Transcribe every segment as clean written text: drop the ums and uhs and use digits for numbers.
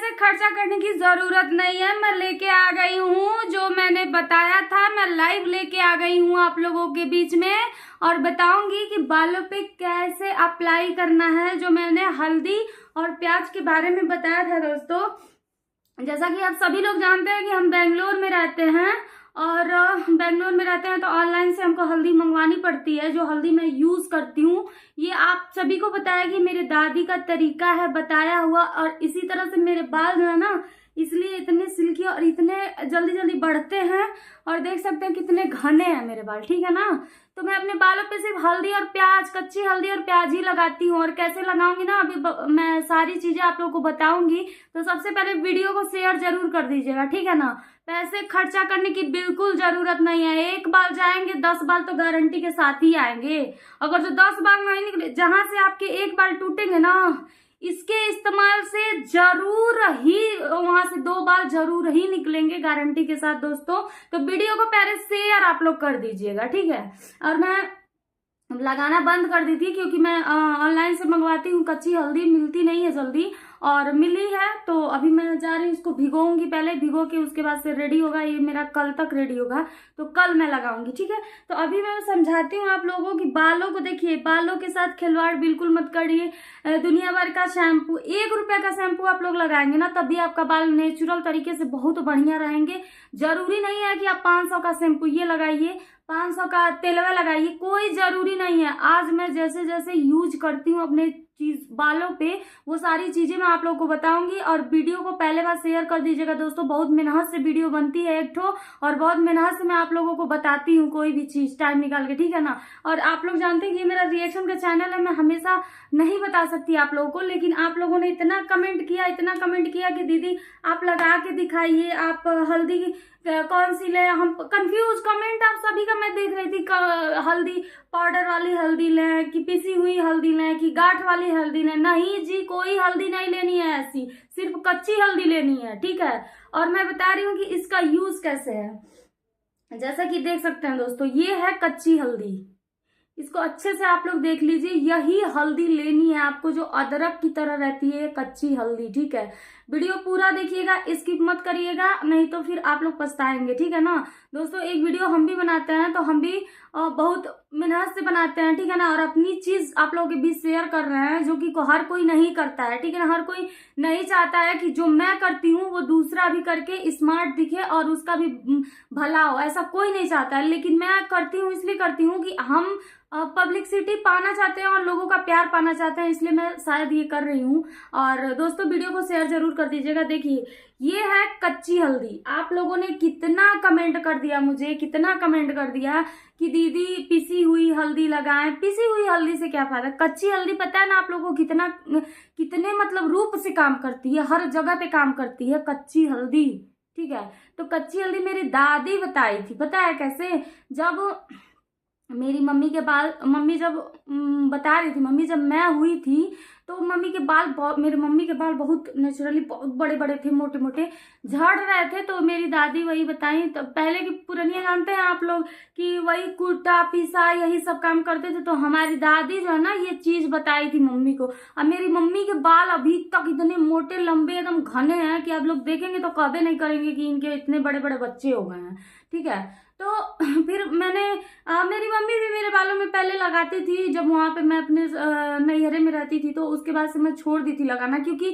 पैसे खर्चा करने की जरूरत नहीं है। मैं लेके आ गई हूँ जो मैंने बताया था, मैं लाइव लेके आ गई हूँ आप लोगों के बीच में और बताऊंगी कि बालों पे कैसे अप्लाई करना है। जो मैंने हल्दी और प्याज के बारे में बताया था दोस्तों, जैसा कि आप सभी लोग जानते हैं कि हम बेंगलोर में रहते हैं और बेंगलोर में रहते हैं तो ऑनलाइन से हमको हल्दी मंगवानी पड़ती है। जो हल्दी मैं यूज करती हूँ ये आप सभी को बताया कि मेरे दादी का तरीका है बताया हुआ, और इसी तरह से मेरे बाल जो है ना इसलिए इतने सिल्की और इतने जल्दी जल्दी बढ़ते हैं। और देख सकते हैं कितने घने हैं मेरे बाल, ठीक है ना। तो मैं अपने बालों पे सिर्फ हल्दी और प्याज, कच्ची हल्दी और प्याज ही लगाती हूँ। और कैसे लगाऊंगी ना अभी मैं सारी चीजें आप लोगों को बताऊंगी। तो सबसे पहले वीडियो को शेयर जरूर कर दीजिएगा, ठीक है ना। पैसे खर्चा करने की बिल्कुल जरूरत नहीं है। एक बाल जाएंगे 10 बाल तो गारंटी के साथ ही आएंगे। अगर जो 10 बाल नहीं निकले, जहां से आपके एक बाल टूटेंगे ना इसके इस्तेमाल से जरूर ही वहां से 2 बाल जरूर ही निकलेंगे गारंटी के साथ दोस्तों। तो वीडियो को पहले शेयर आप लोग कर दीजिएगा, ठीक है। और मैं लगाना बंद कर दी थी क्योंकि मैं ऑनलाइन से मंगवाती हूँ, कच्ची हल्दी मिलती नहीं है जल्दी, और मिली है तो अभी मैं जा रही हूँ इसको भिगोऊंगी। पहले भिगो के उसके बाद से रेडी होगा, ये मेरा कल तक रेडी होगा तो कल मैं लगाऊंगी, ठीक है। तो अभी मैं समझाती हूँ आप लोगों की बालों को। देखिए बालों के साथ खिलवाड़ बिल्कुल मत करिए। दुनिया भर का शैम्पू, 1 रुपए का शैम्पू आप लोग लगाएंगे ना तभी आपका बाल नेचुरल तरीके से बहुत बढ़िया रहेंगे। जरूरी नहीं है कि आप 500 का शैम्पू ये लगाइए, 500 का तेलवा लगाइए, कोई जरूरी नहीं है। आज मैं जैसे जैसे यूज करती हूँ अपने चीज बालों पे वो सारी चीजें मैं आप लोगों को बताऊंगी। और वीडियो को पहले बार शेयर कर दीजिएगा दोस्तों। बहुत मेहनत से वीडियो बनती है एक ठो, और बहुत मेहनत से मैं आप लोगों को बताती हूँ कोई भी चीज टाइम निकाल के, ठीक है ना। और आप लोग जानते हैं कि ये मेरा रिएक्शन का चैनल है, मैं हमेशा नहीं बता सकती आप लोगों को, लेकिन आप लोगों ने इतना कमेंट किया कि दीदी आप लगा के दिखाइए, आप हल्दी कौन सी ले। हम कंफ्यूज कमेंट आप सभी का मैं देख रही थी, हल्दी पाउडर वाली हल्दी लें कि पिसी हुई हल्दी लें कि गांठ वाली हल्दी लें। नहीं जी, कोई हल्दी नहीं लेनी है ऐसी, सिर्फ कच्ची हल्दी लेनी है, ठीक है। और मैं बता रही हूँ कि इसका यूज कैसे है। जैसा कि देख सकते हैं दोस्तों, ये है कच्ची हल्दी। इसको अच्छे से आप लोग देख लीजिए, यही हल्दी लेनी है आपको जो अदरक की तरह रहती है कच्ची हल्दी, ठीक है। वीडियो पूरा देखिएगा, स्किप मत करिएगा, नहीं तो फिर आप लोग पछताएंगे, ठीक है ना दोस्तों। एक वीडियो हम भी बनाते हैं तो हम भी बहुत मेहनत से बनाते हैं, ठीक है ना। और अपनी चीज आप लोगों के बीच शेयर कर रहे हैं जो कि हर कोई नहीं करता है, ठीक है ना। हर कोई नहीं चाहता है कि जो मैं करती हूँ वो दूसरा भी करके स्मार्ट दिखे और उसका भी भला हो, ऐसा कोई नहीं चाहता है। लेकिन मैं करती हूँ इसलिए करती हूँ कि हम पब्लिसिटी पाना चाहते हैं और लोगों का प्यार पाना चाहते हैं, इसलिए मैं शायद ये कर रही हूँ। और दोस्तों वीडियो को शेयर जरूर कर दीजिएगा। देखिए ये है कच्ची हल्दी। आप लोगों ने कितना कमेंट कर दिया मुझे, कितना कमेंट कर दिया कि दीदी पिसी हुई हल्दी लगाएं। पिसी हुई हल्दी से क्या फायदा, कच्ची हल्दी पता है ना आप लोगों को कितने मतलब रूप से काम करती है, हर जगह पे काम करती है कच्ची हल्दी, ठीक है। तो कच्ची हल्दी मेरी दादी बताई थी, पता है कैसे। जब मेरी मम्मी के बाल, मम्मी जब बता रही थी, मम्मी जब मैं हुई थी तो मम्मी के बाल मेरी मम्मी के बाल बहुत नेचुरली बहुत बड़े बड़े थे, मोटे मोटे झड़ रहे थे। तो मेरी दादी वही बताई। तो पहले की पुरानिया जानते हैं आप लोग कि वही कूटा पिसा यही सब काम करते थे। तो हमारी दादी जो है ना ये चीज बताई थी मम्मी को। अब मेरी मम्मी के बाल अभी तक इतने मोटे लंबे एकदम घने हैं कि आप लोग देखेंगे तो कभी नहीं करेंगे कि इनके इतने बड़े बड़े बच्चे हो गए हैं, ठीक है। तो फिर मैंने मेरी मम्मी भी मेरे बालों में पहले लगाती थी जब वहां पे मैं अपने नैहरे में रहती थी। तो उसके बाद से मैं छोड़ दी थी लगाना, क्योंकि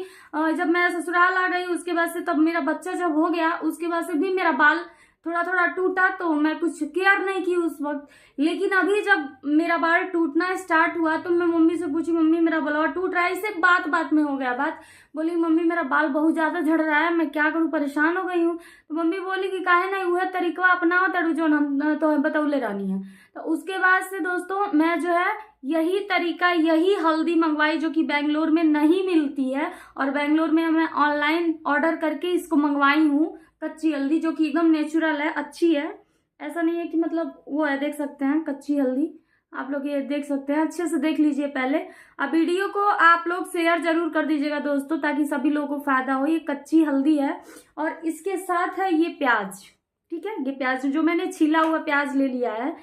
जब मैं ससुराल आ गई उसके बाद से, तब मेरा बच्चा जब हो गया उसके बाद से भी मेरा बाल थोड़ा थोड़ा टूटा, तो मैं कुछ केयर नहीं की उस वक्त। लेकिन अभी जब मेरा बाल टूटना स्टार्ट हुआ तो मैं मम्मी से पूछी, मम्मी मेरा बाल टूट रहा है। इससे बात बात में हो गया बात, बोली मम्मी मेरा बाल बहुत ज्यादा झड़ रहा है, मैं क्या करूं, परेशान हो गई हूँ। तो मम्मी बोली कि काहे नहीं वह तरीका अपनाओ तड़ू जो हम तो बतौले रानी है। तो उसके बाद से दोस्तों मैं जो है यही तरीका, यही हल्दी मंगवाई जो कि बेंगलोर में नहीं मिलती है, और बेंगलोर में मैं ऑनलाइन ऑर्डर करके इसको मंगवाई हूँ। कच्ची हल्दी जो कि एकदम नेचुरल है, अच्छी है, ऐसा नहीं है कि मतलब वो है। देख सकते हैं कच्ची हल्दी, आप लोग ये देख सकते हैं, अच्छे से देख लीजिए पहले। अब वीडियो को आप लोग शेयर जरूर कर दीजिएगा दोस्तों ताकि सभी लोगों को फायदा हो। ये कच्ची हल्दी है और इसके साथ है ये प्याज, ठीक है। ये प्याज जो मैंने छिला हुआ प्याज ले लिया है,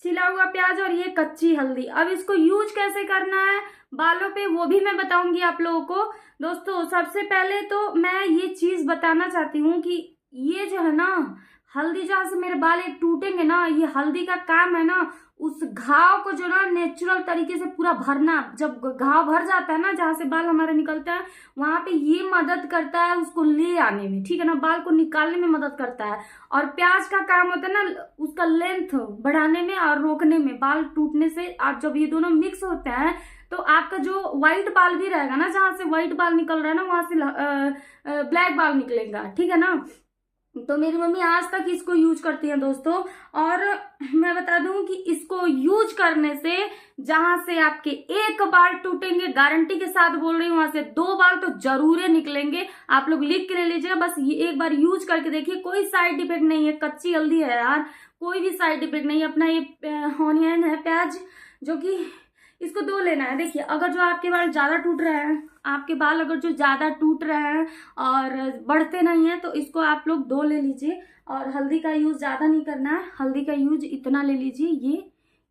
छिला हुआ प्याज और ये कच्ची हल्दी। अब इसको यूज कैसे करना है बालों पे वो भी मैं बताऊंगी आप लोगों को। दोस्तों सबसे पहले तो मैं ये चीज बताना चाहती हूँ कि ये जो है ना हल्दी, जहाँ से मेरे बाल एक टूटेंगे ना, ये हल्दी का काम है ना उस घाव को जो ना नेचुरल तरीके से पूरा भरना। जब घाव भर जाता है ना, जहाँ से बाल हमारे निकलते हैं, वहां पे ये मदद करता है उसको ले आने में, ठीक है ना, बाल को निकालने में मदद करता है। और प्याज का काम होता है ना उसका लेंथ बढ़ाने में और रोकने में, बाल टूटने से। आप जब ये दोनों मिक्स होते हैं तो आपका जो व्हाइट बाल भी रहेगा ना, जहां से व्हाइट बाल निकल रहा है ना वहां से ब्लैक बाल निकलेगा, ठीक है ना। तो मेरी मम्मी आज तक इसको यूज करती है दोस्तों। और मैं बता दूं कि इसको यूज करने से जहां से आपके एक बाल टूटेंगे, गारंटी के साथ बोल रही हूं, वहां से 2 बाल तो जरूर निकलेंगे। आप लोग लिख के ले लीजिएगा, बस ये एक बार यूज करके देखिए, कोई साइड इफेक्ट नहीं है। कच्ची हल्दी है यार, कोई भी साइड इफेक्ट नहीं है। अपना ये ऑनियन है, प्याज, जो कि इसको 2 लेना है। देखिए अगर जो आपके बाल ज्यादा टूट रहे हैं, आपके बाल अगर जो ज्यादा टूट रहे हैं और बढ़ते नहीं है, तो इसको आप लोग 2 ले लीजिए। और हल्दी का यूज ज्यादा नहीं करना है, हल्दी का यूज इतना ले लीजिए,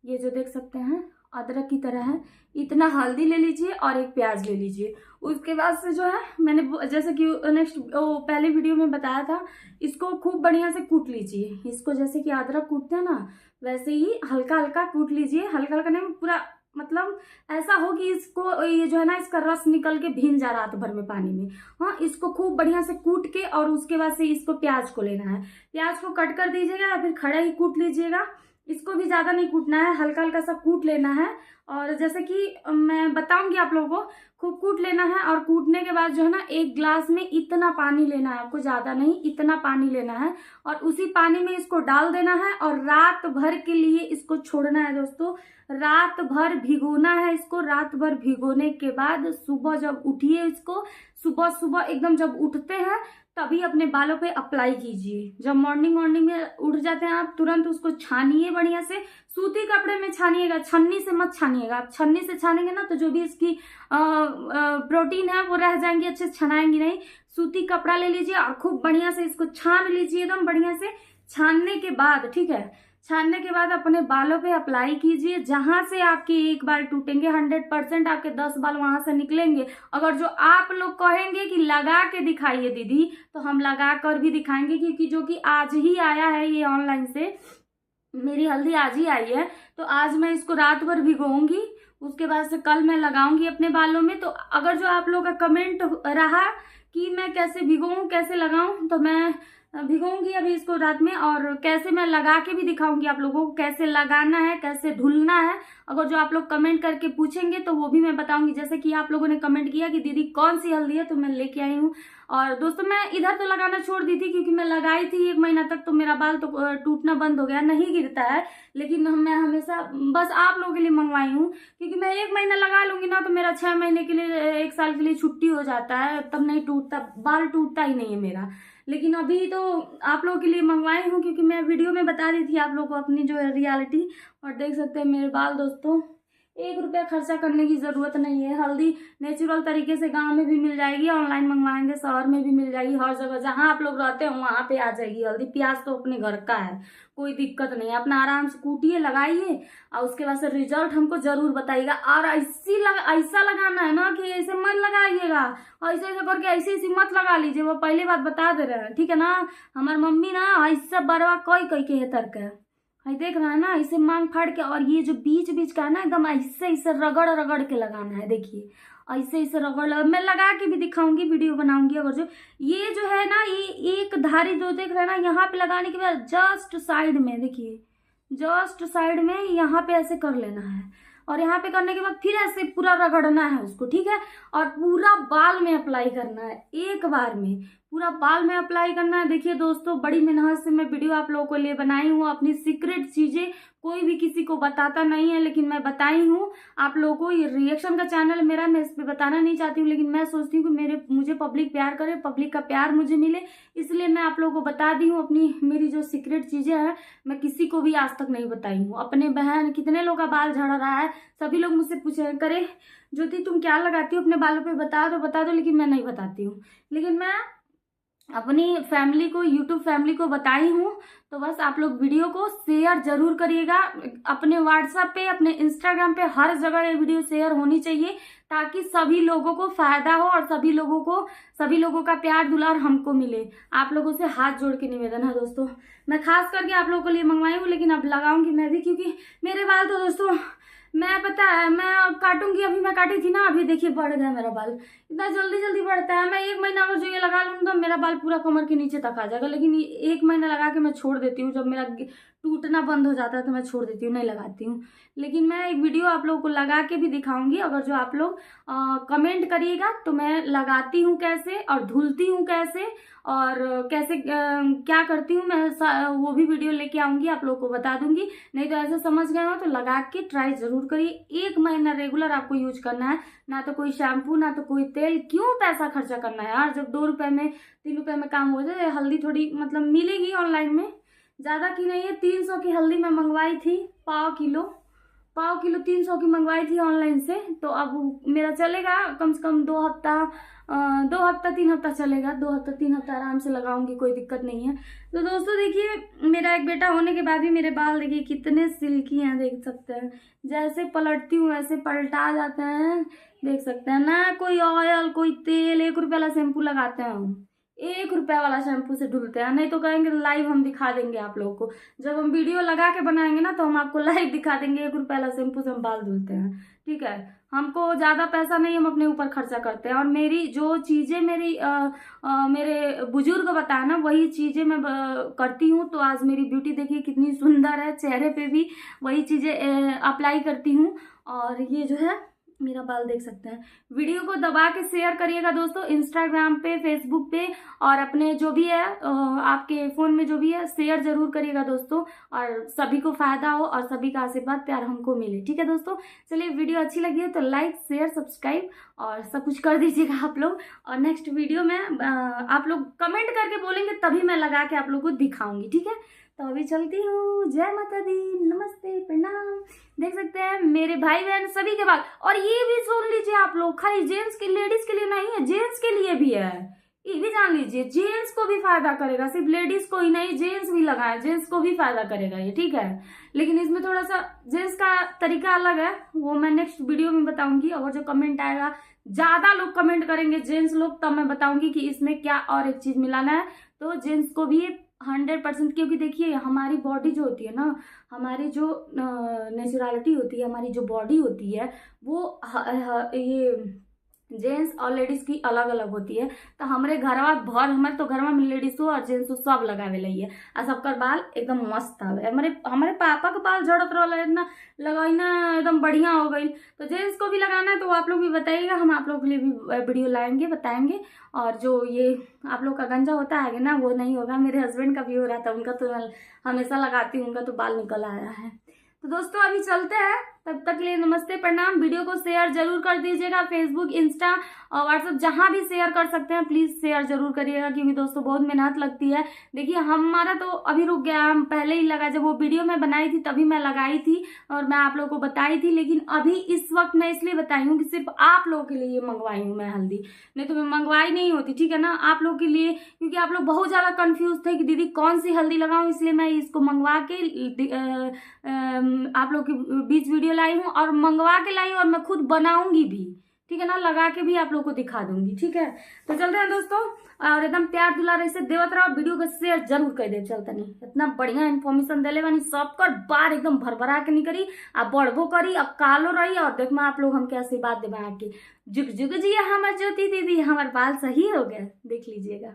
ये जो देख सकते हैं अदरक की तरह है, इतना हल्दी ले लीजिए और एक प्याज ले लीजिए। उसके बाद से जो है मैंने जैसे कि नेक्स्ट पहले वीडियो में बताया था, इसको खूब बढ़िया से कूट लीजिए। इसको जैसे कि अदरक कूटते हैं ना, वैसे ही हल्का हल्का कूट लीजिए। हल्का हल्का नहीं, पूरा मतलब ऐसा हो कि इसको ये जो है ना इसका रस निकल के भीन जा रात भर में पानी में। हाँ, इसको खूब बढ़िया से कूट के और उसके बाद से इसको प्याज को लेना है। प्याज को कट कर दीजिएगा या फिर खड़ा ही कूट लीजिएगा। इसको भी ज्यादा नहीं कूटना है, हल्का हल्का सा कूट लेना है। और जैसे कि मैं बताऊंगी आप लोगों को, खूब कूट लेना है। और कूटने के बाद जो है ना 1 ग्लास में इतना पानी लेना है आपको, ज्यादा नहीं, इतना पानी लेना है। और उसी पानी में इसको डाल देना है और रात भर के लिए इसको छोड़ना है दोस्तों। रात भर भिगोना है इसको। रात भर भिगोने के बाद सुबह जब उठिए, इसको सुबह सुबह एकदम जब उठते हैं तभी अपने बालों पे अप्लाई कीजिए। जब मॉर्निंग में उठ जाते हैं आप, तुरंत उसको छानिए बढ़िया से। सूती कपड़े में छानिएगा, छन्नी से मत छानिएगा। आप छन्नी से छानेंगे ना तो जो भी इसकी प्रोटीन है वो रह जाएंगी, अच्छे से छनाएंगी नहीं। सूती कपड़ा ले लीजिए और खूब बढ़िया से इसको छान लीजिए, एकदम बढ़िया से। छानने के बाद, ठीक है, छानने के बाद अपने बालों पे अप्लाई कीजिए। जहां से आपके 1 बाल टूटेंगे 100% आपके 10 बाल वहां से निकलेंगे। अगर जो आप लोग कहेंगे कि लगा के दिखाइए दीदी, तो हम लगा कर भी दिखाएंगे, क्योंकि जो कि आज ही आया है ये ऑनलाइन से, मेरी हल्दी आज ही आई है। तो आज मैं इसको रात भर भिगोऊंगी, उसके बाद से कल मैं लगाऊंगी अपने बालों में। तो अगर जो आप लोग का कमेंट रहा कि मैं कैसे भिगोऊं, कैसे लगाऊं, तो मैं भिगोऊंगी अभी इसको रात में। और कैसे मैं लगा के भी दिखाऊंगी आप लोगों को, कैसे लगाना है, कैसे धुलना है। अगर जो आप लोग कमेंट करके पूछेंगे तो वो भी मैं बताऊंगी। जैसे कि आप लोगों ने कमेंट किया कि दीदी कौन सी हल्दी है, तो मैं लेके आई हूँ। और दोस्तों मैं इधर तो लगाना छोड़ दी थी, क्योंकि मैं लगाई थी 1 महीना तक, तो मेरा बाल तो टूटना बंद हो गया, नहीं गिरता है। लेकिन मैं हमेशा बस आप लोगों के लिए मंगवाई हूँ, क्योंकि मैं 1 महीना लगा लूंगी ना तो मेरा 6 महीने के लिए, 1 साल के लिए छुट्टी हो जाता है, तब नहीं टूटता, बाल टूटता ही नहीं है मेरा। लेकिन अभी तो आप लोगों के लिए मंगवाई हूँ, क्योंकि मैं वीडियो में बता दी थी आप लोगों को अपनी जो है रियलिटी। और देख सकते हैं मेरे बाल दोस्तों, 1 रुपया खर्चा करने की जरूरत नहीं है। हल्दी नेचुरल तरीके से गांव में भी मिल जाएगी, ऑनलाइन मंगवाएंगे शहर में भी मिल जाएगी, हर जगह जहां आप लोग रहते हैं वहां पे आ जाएगी हल्दी। प्याज तो अपने घर का है, कोई दिक्कत नहीं है। अपना आराम से कूटिए, लगाइए और उसके बाद से रिजल्ट हमको जरूर बताइएगा। और ऐसा लगाना है ना कि ऐसे मत लगाइएगा, ऐसे ऐसे करके ऐसे ऐसे मत लगा लीजिए। वो पहले बात बता दे रहे हैं, ठीक है ना। हमारी मम्मी ना ऐसा बरवा कोई के है तर्क है, देख रहा है ना, इसे मांग फाड़ के। और ये जो बीच बीच का है ना, एकदम ऐसे ऐसे रगड़ रगड़ के लगाना है। देखिए ऐसे ऐसे रगड़, मैं लगा के भी दिखाऊंगी, वीडियो बनाऊंगी। अगर जो ये जो है ना, ये एक धारी जो देख रहे हैं ना, यहाँ पे लगाने के बाद जस्ट साइड में, देखिए जस्ट साइड में यहाँ पे ऐसे कर लेना है। और यहाँ पे करने के बाद फिर ऐसे पूरा रगड़ना है उसको, ठीक है। और पूरा बाल में अप्लाई करना है, एक बार में पूरा बाल में अप्लाई करना है। देखिए दोस्तों, बड़ी मेहनत से मैं वीडियो आप लोगों के लिए बनाई हूँ। अपनी सीक्रेट चीजें कोई भी किसी को बताता नहीं है, लेकिन मैं बताई हूँ आप लोगों को। ये रिएक्शन का चैनल है मेरा, मैं इस पे बताना नहीं चाहती हूँ, लेकिन मैं सोचती हूँ कि मुझे पब्लिक प्यार करे, पब्लिक का प्यार मुझे मिले, इसलिए मैं आप लोगों को बता दी हूँ। अपनी मेरी जो सीक्रेट चीजें हैं मैं किसी को भी आज तक नहीं बताई हूँ। अपने बहन, कितने लोग का बाल झड़ रहा है, सभी लोग मुझसे पूछे करे ज्योति तुम क्या लगाती हो अपने बालों पे, बता दो, लेकिन मैं नहीं बताती हूँ। लेकिन मैं अपनी फैमिली को, यूट्यूब फैमिली को बताई हूँ। तो बस आप लोग वीडियो को शेयर जरूर करिएगा, अपने व्हाट्सएप पे, अपने इंस्टाग्राम पे, हर जगह ये वीडियो शेयर होनी चाहिए, ताकि सभी लोगों को फायदा हो और सभी लोगों का प्यार दुलार हमको मिले। आप लोगों से हाथ जोड़ के निवेदन है दोस्तों, मैं खास करके आप लोगों के लिए मंगवाई हूँ, लेकिन अब लगाऊंगी मैं भी, क्योंकि मेरे बाल तो दोस्तों, मैं पता है मैं काटूंगी, अभी मैं काटी थी ना, अभी देखिए बढ़ गया मेरा बाल, इतना जल्दी जल्दी बढ़ता है। मैं 1 महीना अगर जो ये लगा लूँ तो मेरा बाल पूरा कमर के नीचे तक आ जाएगा, लेकिन 1 महीना लगा के मैं छोड़ देती हूँ। जब मेरा टूटना बंद हो जाता है तो मैं छोड़ देती हूँ, नहीं लगाती हूँ। लेकिन मैं एक वीडियो आप लोगों को लगा के भी दिखाऊंगी, अगर जो आप लोग कमेंट करिएगा तो मैं लगाती हूँ कैसे और धुलती हूँ कैसे और कैसे क्या करती हूँ, मैं वो भी वीडियो लेके आऊंगी, आप लोगों को बता दूंगी। नहीं तो ऐसे समझ गए हो तो लगा के ट्राई जरूर करिए। 1 महीना रेगुलर आपको यूज करना है, ना तो कोई शैम्पू ना तो कोई तेल, क्यों पैसा खर्चा करना है यार, जब 2 रुपए में 3 रुपए में काम हो जाए। हल्दी थोड़ी मतलब मिलेगी ऑनलाइन में, ज्यादा की नहीं है, 300 की हल्दी मैं मंगवाई थी, पाव किलो 300 की मंगवाई थी ऑनलाइन से। तो अब मेरा चलेगा कम से कम 2 हफ्ता 3 हफ्ता चलेगा, 2 हफ्ता 3 हफ्ता आराम से लगाऊंगी, कोई दिक्कत नहीं है। तो दोस्तों देखिए, मेरा एक बेटा होने के बाद भी मेरे बाल देखिए कितने सिल्की हैं, देख सकते हैं, जैसे पलटती हूँ वैसे पलटा जाते हैं, देख सकते हैं ना। कोई ऑयल कोई तेल, 1 रुपये वाला शैम्पू लगाते हैं हम, 1 रुपया वाला शैम्पू से धुलते हैं। नहीं तो कहेंगे लाइव हम दिखा देंगे आप लोगों को, जब हम वीडियो लगा के बनाएंगे ना तो हम आपको लाइव दिखा देंगे 1 रुपया वाला शैम्पू से हम बाल धुलते हैं। ठीक है, हमको ज्यादा पैसा नहीं, हम अपने ऊपर खर्चा करते हैं। और मेरी जो चीजें मेरे बुजुर्ग बताए ना, वही चीजें मैं करती हूँ। तो आज मेरी ब्यूटी देखिए कितनी सुंदर है, चेहरे पे भी वही चीजें अप्लाई करती हूँ। और ये जो है मेरा बाल देख सकते हैं। वीडियो को दबा के शेयर करिएगा दोस्तों, इंस्टाग्राम पे, फेसबुक पे, और अपने जो भी है आपके फोन में जो भी है शेयर जरूर करिएगा दोस्तों, और सभी को फायदा हो और सभी का आशीर्वाद प्यार हमको मिले। ठीक है दोस्तों, चलिए वीडियो अच्छी लगी है तो लाइक शेयर सब्सक्राइब और सब कुछ कर दीजिएगा आप लोग। और नेक्स्ट वीडियो में आप लोग कमेंट करके बोलेंगे तभी मैं लगा के आप लोग को दिखाऊंगी। ठीक है, तो अभी चलती हूँ। जय माता दी, नमस्ते, प्रणाम। देख सकते हैं मेरे भाई बहन सभी के बाल। और ये भी सुन लीजिए आप लोग, खाली जेंट्स के, लेडीज के लिए नहीं है, जेंट्स के लिए भी है, ये भी जान लीजिए, जेंट्स को भी फायदा करेगा, सिर्फ लेडीज को ही नहीं, जेंट्स भी लगाए, जेंट्स को भी फायदा करेगा ये। ठीक है, लेकिन इसमें थोड़ा सा जेंट्स का तरीका अलग है, वो मैं नेक्स्ट वीडियो में बताऊंगी। और जो कमेंट आएगा, ज्यादा लोग कमेंट करेंगे जेंट्स लोग, तब मैं बताऊंगी कि इसमें क्या और एक चीज मिलाना है। तो जेंट्स को भी 100%, क्योंकि देखिए हमारी बॉडी जो होती है ना, हमारी जो नेचुरलिटी होती है, हमारी जो बॉडी होती है, वो ये जेंट्स और लेडीज की अलग अलग होती है। तो हमारे घरवा भर, हमारे तो घर में लेडीज हो और जेंट्स सब लगावे लगी और सबका बाल एकदम मस्त आवे। हमारे पापा के बाल झड़त रहा, इतना लगाई ना एकदम बढ़िया हो गई। तो जेंट्स को भी लगाना है तो आप लोग भी बताइएगा, हम आप लोग के लिए भी वीडियो लाएंगे, बताएंगे। और जो ये आप लोग का गंजा होता है ना, वो नहीं होगा। मेरे हस्बैंड का भी हो रहा था, उनका तो मैं हमेशा लगाती हूँ, उनका तो बाल निकल आया है। तो दोस्तों अभी चलते हैं, तब तक के लिए नमस्ते, प्रणाम। वीडियो को शेयर जरूर कर दीजिएगा, फेसबुक, इंस्टा और व्हाट्सएप जहां भी शेयर कर सकते हैं प्लीज शेयर जरूर करिएगा, क्योंकि दोस्तों बहुत मेहनत लगती है। देखिए हमारा तो अभी रुक गया, हम पहले ही लगा, जब वो वीडियो मैं बनाई थी तभी मैं लगाई थी और मैं आप लोगों को बताई थी। लेकिन अभी इस वक्त मैं इसलिए बताई हूँ कि सिर्फ आप लोगों के लिए मंगवाई हूँ मैं हल्दी, नहीं तो मैं मंगवाई नहीं होती। ठीक है ना, आप लोग के लिए, क्योंकि आप लोग बहुत ज्यादा कंफ्यूज थे कि दीदी कौन सी हल्दी लगाऊं, इसलिए मैं इसको मंगवा के आप लोग के बीच वीडियो लाई हूँ और मंगवा के लाई हूँ, और मैं खुद बनाऊंगी भी। ठीक है ना, लगा के भी आप लोग को दिखा दूंगी। ठीक है, तो चलते हैं दोस्तों, और एकदम प्यार दुलार ऐसे देवत रहो, वीडियो को शेयर जरूर कर दे। चलता नहीं, इतना बढ़िया इन्फॉर्मेशन दिले बानी, सबकर बार एकदम भरभरा के नहीं करी, आ बढ़बो करी, अब कालो रही। और देख मैं आप लोग हमके आशीर्वाद देवा के, जुग जुग जी हमार ज्योति दीदी, हमार बाल सही हो गए, देख लीजिएगा।